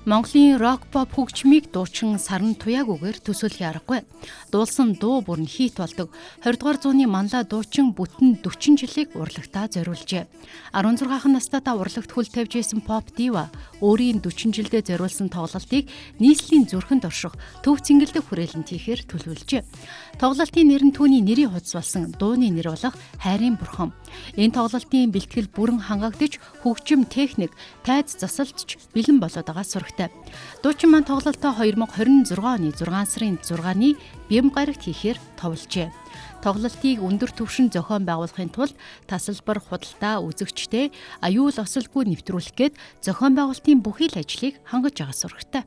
Монголын рок pop хөгжмийг дуучин Саран Туяагүйгээр төсөөлөх аргагүй. Дуулсан дуу бүр нь хит болдог. 20 дугаар зууны манлай дуучин бүтэн 40 жилийг урлагтаа зориулжээ. 16 настай та урлагт хөл тавьж исэн pop diva өөрийн 40 жилдээ зориулсан тоглолтыг нийслэлийн зүрхэнд орших төв цэнгэлдэх хүрээлэнд хийхээр төлөвлөжээ. Тоглолтын нэр нь түүний нэрийн хуудас болсон дууны нэр болох Хайрын бурхан. Энэ тоглолтын бэлтгэл бүрэн хангагдж хөгжим техник тайз засалдж бэлэн болоод байгаа сурагтай. Дуучин маань тоглолтоо 2026 оны 6 сарын 6-ны Бям гарагт хийхээр товлжээ. Тоглолтыг өндөр түвшин зохион байгуулахын тулд тасалбар худалдаа үзэгчтэй аюул осолгүй нэвтрүүлэх гээд зохион байгуулалтын бүхий л ажлыг хангаж байгаа сурагтай.